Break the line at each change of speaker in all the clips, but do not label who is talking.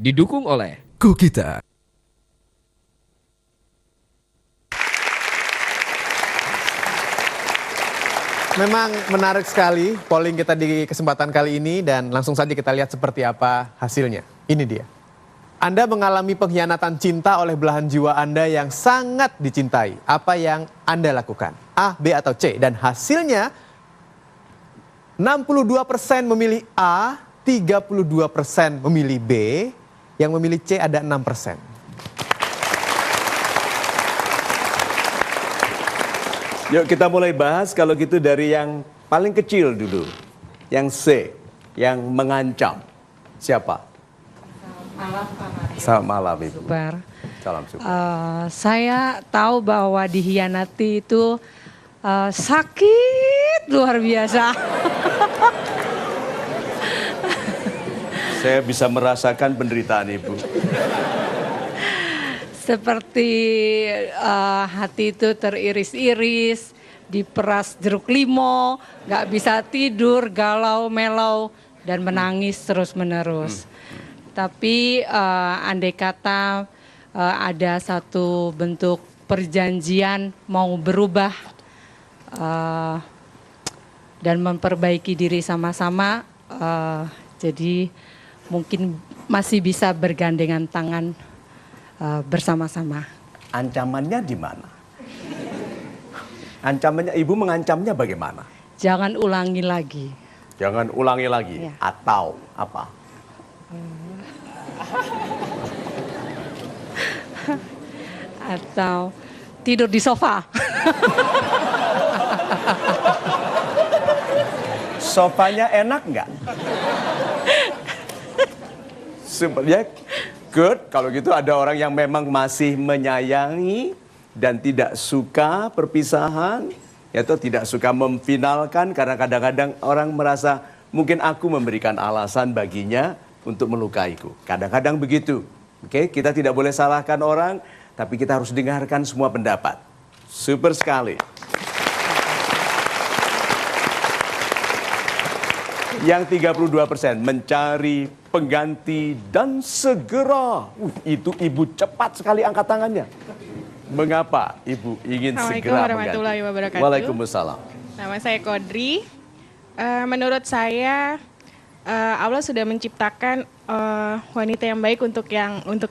didukung oleh
Kokita.
Memang menarik sekali polling kita di kesempatan kali ini dan langsung saja kita lihat seperti apa hasilnya. Ini dia. Anda mengalami pengkhianatan cinta oleh belahan jiwa Anda yang sangat dicintai. Apa yang Anda lakukan? A, B, atau C? Dan hasilnya 62% memilih A, 32% memilih B, yang memilih C ada 6%.
Yuk kita mulai bahas kalau gitu dari yang paling kecil dulu. Yang C, yang mengancam. Siapa? Selamat malam Ibu.
Super.
Salam super.
Saya tahu bahwa dihianati itu sakit luar biasa.
Saya bisa merasakan penderitaan Ibu.
Seperti hati itu teriris-iris, diperas jeruk limau, nggak bisa tidur, galau, melau, dan menangis terus-menerus. Tapi andai kata ada satu bentuk perjanjian mau berubah dan memperbaiki diri sama-sama, jadi mungkin masih bisa bergandengan tangan bersama-sama.
Ancamannya di mana? Ancamannya, Ibu mengancamnya bagaimana?
Jangan ulangi lagi.
Jangan ulangi lagi.
Ya.
Atau apa?
Atau tidur di sofa.
Sofanya enak nggak? Sebenarnya good. Kalau gitu ada orang yang memang masih menyayangi dan tidak suka perpisahan, atau tidak suka memfinalkan karena kadang-kadang orang merasa mungkin aku memberikan alasan baginya untuk melukaiku. Kadang-kadang begitu. Oke, kita tidak boleh salahkan orang, tapi kita harus dengarkan semua pendapat. Super sekali. Yang 32% mencari pengganti dan segera. Itu Ibu cepat sekali angkat tangannya. Mengapa Ibu ingin segera mengganti?
Assalamualaikum warahmatullahi wabarakatuh.
Waalaikumsalam.
Nama saya Kodri. Menurut saya Allah sudah menciptakan wanita yang baik untuk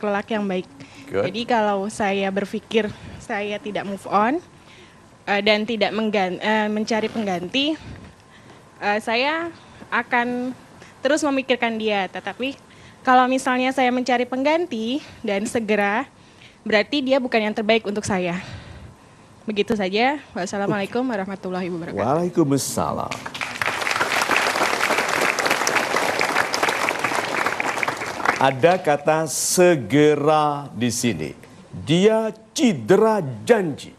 lelaki yang baik.
Good.
Jadi kalau saya berpikir saya tidak move on dan tidak mencari pengganti, saya akan terus memikirkan dia. Tetapi kalau misalnya saya mencari pengganti dan segera, berarti dia bukan yang terbaik untuk saya. Begitu saja. Wassalamualaikum warahmatullahi wabarakatuh.
Waalaikumsalam. Ada kata segera di sini. Dia cedera janji.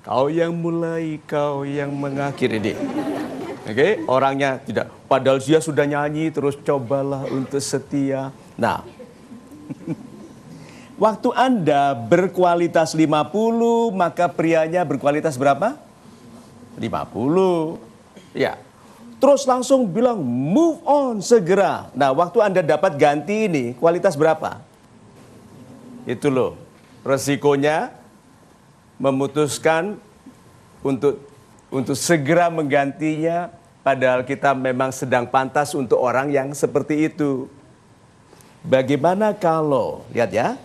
Kau yang mulai, kau yang mengakhiri. Ini. Oke, orangnya tidak. Padahal dia sudah nyanyi terus cobalah untuk setia. Nah, waktu Anda berkualitas 50, maka prianya berkualitas berapa? 50. Ya. Terus langsung bilang move on segera. Nah, waktu Anda dapat ganti ini, kualitas berapa? Itu loh. Resikonya memutuskan untuk segera menggantinya, padahal kita memang sedang pantas untuk orang yang seperti itu. Bagaimana kalau, lihat ya,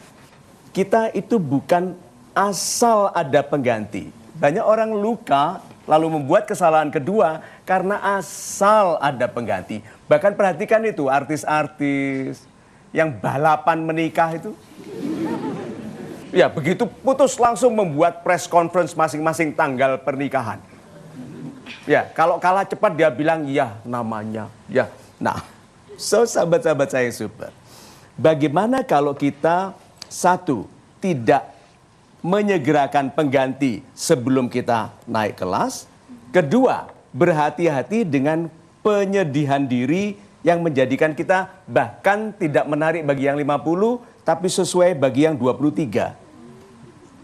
kita itu bukan asal ada pengganti. Banyak orang luka lalu membuat kesalahan kedua karena asal ada pengganti. Bahkan perhatikan itu artis-artis yang balapan menikah itu. Ya begitu putus langsung membuat press conference masing-masing tanggal pernikahan. Ya, kalau kalah cepat dia bilang ya namanya. Ya. Nah, sahabat-sahabat saya super. Bagaimana kalau kita satu tidak menyegerakan pengganti sebelum kita naik kelas. Kedua, berhati-hati dengan penyedihan diri yang menjadikan kita bahkan tidak menarik bagi yang 50 tapi sesuai bagi yang 23.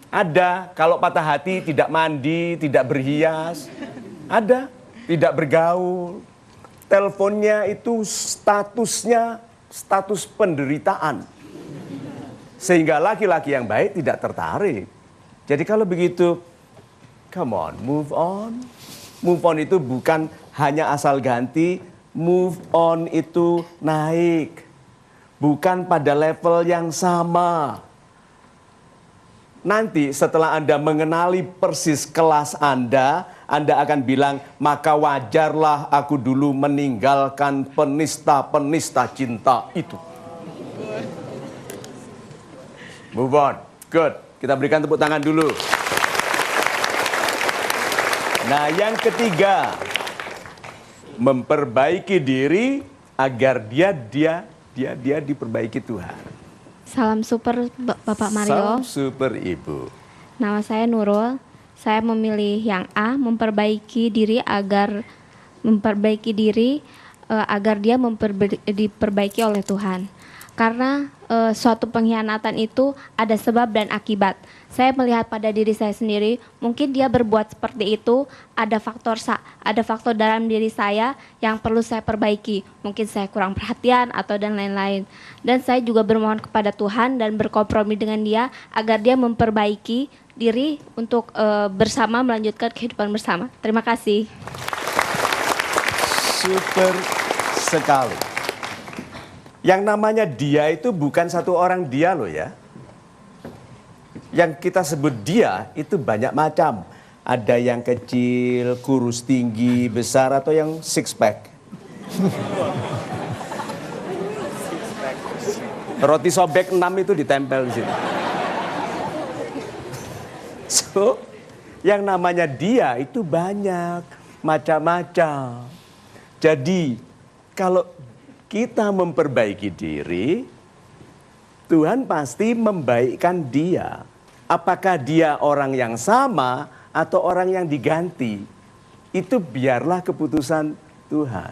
Ada kalau patah hati tidak mandi, tidak berhias. Ada, tidak bergaul. Teleponnya itu statusnya status penderitaan. Sehingga laki-laki yang baik tidak tertarik. Jadi kalau begitu, come on, move on. Move on itu bukan hanya asal ganti, move on itu naik. Bukan pada level yang sama. Nanti setelah Anda mengenali persis kelas Anda akan bilang, maka wajarlah aku dulu meninggalkan penista-penista cinta itu. Move on. Good. Kita berikan tepuk tangan dulu. Nah, yang ketiga, memperbaiki diri agar dia diperbaiki Tuhan.
Salam super Bapak Mario.
Salam super Ibu.
Nama saya Nurul. Saya memilih yang A, memperbaiki diri agar dia diperbaiki oleh Tuhan. Karena suatu pengkhianatan itu ada sebab dan akibat. Saya melihat pada diri saya sendiri, mungkin dia berbuat seperti itu, ada faktor dalam diri saya yang perlu saya perbaiki. Mungkin saya kurang perhatian atau dan lain-lain. Dan saya juga bermohon kepada Tuhan dan berkompromi dengan dia agar dia memperbaiki diri untuk bersama melanjutkan kehidupan bersama. Terima kasih.
Super sekali. Yang namanya dia itu bukan satu orang dia loh ya. Yang kita sebut dia itu banyak macam. Ada yang kecil, kurus, tinggi, besar, atau yang six pack. Roti sobek 6 itu ditempel di sini. So, yang namanya dia itu banyak, macam-macam. Jadi, kalau kita memperbaiki diri, Tuhan pasti membaikkan dia. Apakah dia orang yang sama atau orang yang diganti? Itu biarlah keputusan Tuhan.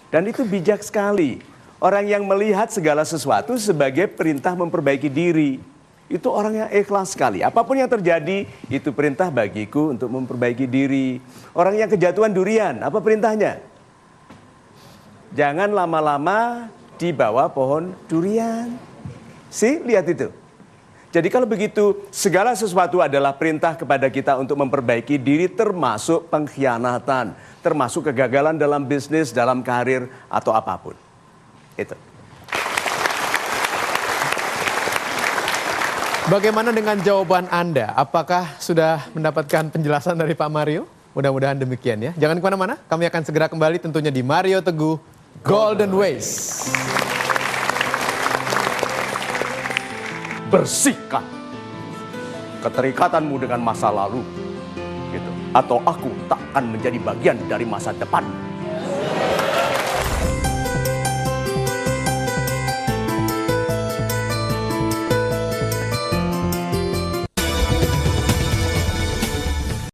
Dan itu bijak sekali. Orang yang melihat segala sesuatu sebagai perintah memperbaiki diri. Itu orang yang ikhlas sekali. Apapun yang terjadi, itu perintah bagiku untuk memperbaiki diri. Orang yang kejatuhan durian, apa perintahnya? Jangan lama-lama di bawah pohon durian. Lihat itu. Jadi kalau begitu, segala sesuatu adalah perintah kepada kita untuk memperbaiki diri, termasuk pengkhianatan, termasuk kegagalan dalam bisnis, dalam karir, atau apapun. Itu.
Bagaimana dengan jawaban Anda? Apakah sudah mendapatkan penjelasan dari Pak Mario? Mudah-mudahan demikian ya. Jangan kemana-mana, kami akan segera kembali tentunya di Mario Teguh Golden Ways.
Bersihkan keterikatanmu dengan masa lalu, gitu. Atau aku tak akan menjadi bagian dari masa depan.